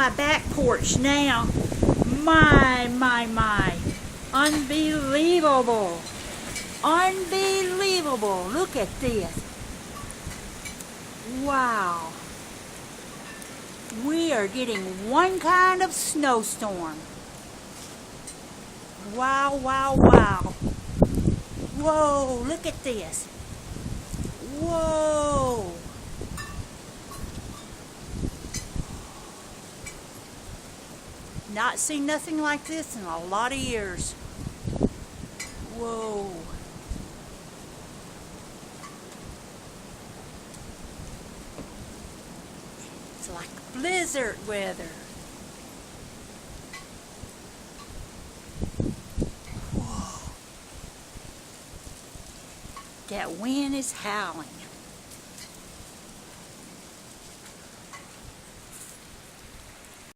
My back porch now. My. Unbelievable. Unbelievable. Look at this. Wow. We are getting one kind of snowstorm. Wow. Whoa, look at this. Whoa. Not seen nothing like this in a lot of years. Whoa. It's like blizzard weather. Whoa. That wind is howling.